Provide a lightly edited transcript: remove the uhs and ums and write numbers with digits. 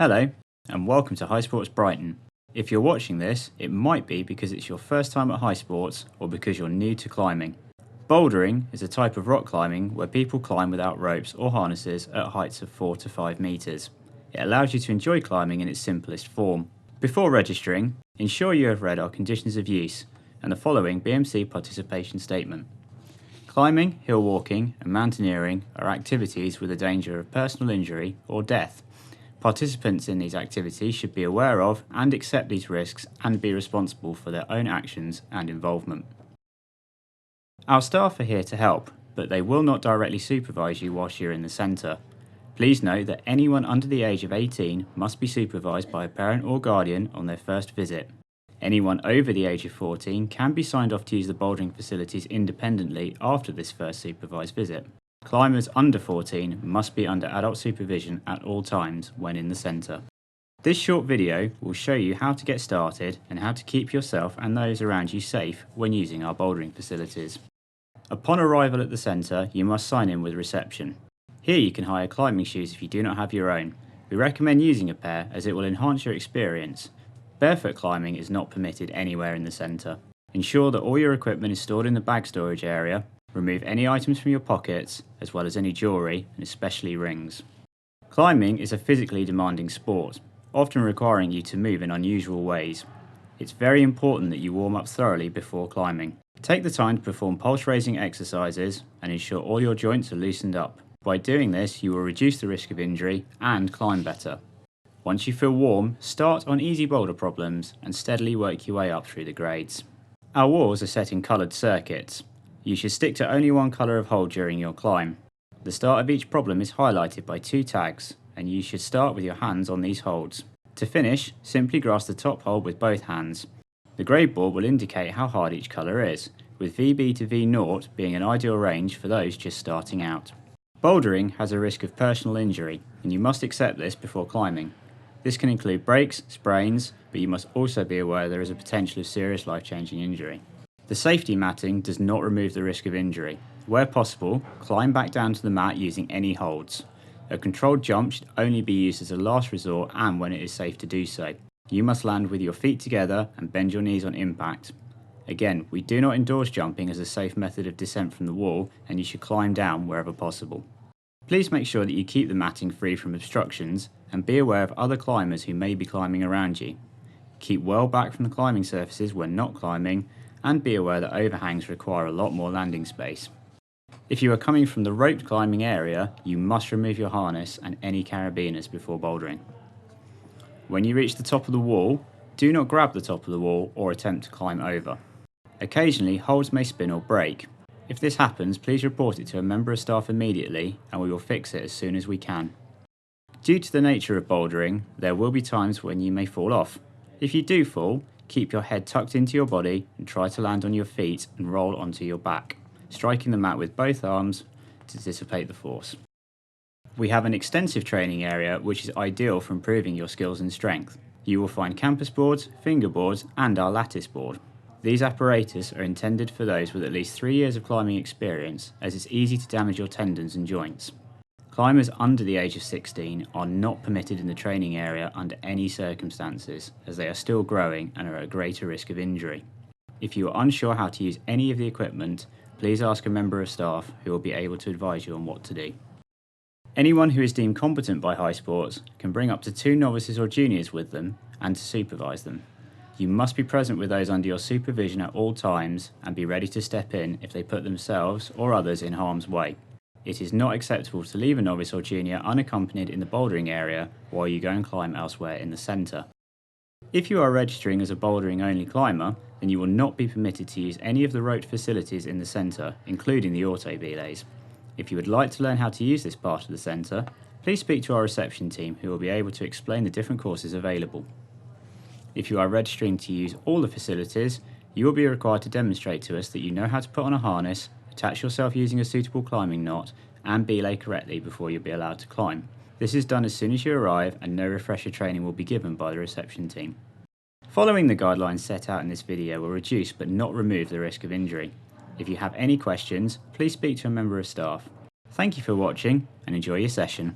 Hello, and welcome to High Sports Brighton. If you're watching this, it might be because it's your first time at High Sports or because you're new to climbing. Bouldering is a type of rock climbing where people climb without ropes or harnesses at heights of 4 to 5 metres. It allows you to enjoy climbing in its simplest form. Before registering, ensure you have read our conditions of use and the following BMC participation statement. Climbing, hill walking and mountaineering are activities with a danger of personal injury or death. Participants in these activities should be aware of and accept these risks and be responsible for their own actions and involvement. Our staff are here to help, but they will not directly supervise you whilst you're in the centre. Please note that anyone under the age of 18 must be supervised by a parent or guardian on their first visit. Anyone over the age of 14 can be signed off to use the bouldering facilities independently after this first supervised visit. Climbers under 14 must be under adult supervision at all times when in the centre. This short video will show you how to get started and how to keep yourself and those around you safe when using our bouldering facilities. Upon arrival at the centre, you must sign in with reception. Here you can hire climbing shoes if you do not have your own. We recommend using a pair as it will enhance your experience. Barefoot climbing is not permitted anywhere in the centre. Ensure that all your equipment is stored in the bag storage area. Remove any items from your pockets, as well as any jewellery, and especially rings. Climbing is a physically demanding sport, often requiring you to move in unusual ways. It's very important that you warm up thoroughly before climbing. Take the time to perform pulse-raising exercises and ensure all your joints are loosened up. By doing this, you will reduce the risk of injury and climb better. Once you feel warm, start on easy boulder problems and steadily work your way up through the grades. Our walls are set in coloured circuits. You should stick to only one colour of hold during your climb. The start of each problem is highlighted by 2 tags, and you should start with your hands on these holds. To finish, simply grasp the top hold with both hands. The grade board will indicate how hard each colour is, with VB to V0 being an ideal range for those just starting out. Bouldering has a risk of personal injury, and you must accept this before climbing. This can include breaks, sprains, but you must also be aware there is a potential of serious life-changing injury. The safety matting does not remove the risk of injury. Where possible, climb back down to the mat using any holds. A controlled jump should only be used as a last resort and when it is safe to do so. You must land with your feet together and bend your knees on impact. Again, we do not endorse jumping as a safe method of descent from the wall, and you should climb down wherever possible. Please make sure that you keep the matting free from obstructions and be aware of other climbers who may be climbing around you. Keep well back from the climbing surfaces when not climbing, and be aware that overhangs require a lot more landing space. If you are coming from the roped climbing area, you must remove your harness and any carabiners before bouldering. When you reach the top of the wall, do not grab the top of the wall or attempt to climb over. Occasionally, holds may spin or break. If this happens, please report it to a member of staff immediately and we will fix it as soon as we can. Due to the nature of bouldering, there will be times when you may fall off. If you do fall, keep your head tucked into your body and try to land on your feet and roll onto your back, striking the mat with both arms to dissipate the force. We have an extensive training area which is ideal for improving your skills and strength. You will find campus boards, fingerboards and our lattice board. These apparatus are intended for those with at least 3 years of climbing experience, as it's easy to damage your tendons and joints. Climbers under the age of 16 are not permitted in the training area under any circumstances, as they are still growing and are at greater risk of injury. If you are unsure how to use any of the equipment, please ask a member of staff who will be able to advise you on what to do. Anyone who is deemed competent by High Sports can bring up to 2 novices or juniors with them and to supervise them. You must be present with those under your supervision at all times and be ready to step in if they put themselves or others in harm's way. It is not acceptable to leave a novice or junior unaccompanied in the bouldering area while you go and climb elsewhere in the centre. If you are registering as a bouldering only climber, then you will not be permitted to use any of the roped facilities in the centre, including the auto belays. If you would like to learn how to use this part of the centre, please speak to our reception team who will be able to explain the different courses available. If you are registering to use all the facilities, you will be required to demonstrate to us that you know how to put on a harness, attach yourself using a suitable climbing knot, and belay correctly before you'll be allowed to climb. This is done as soon as you arrive and no refresher training will be given by the reception team. Following the guidelines set out in this video will reduce but not remove the risk of injury. If you have any questions, please speak to a member of staff. Thank you for watching and enjoy your session.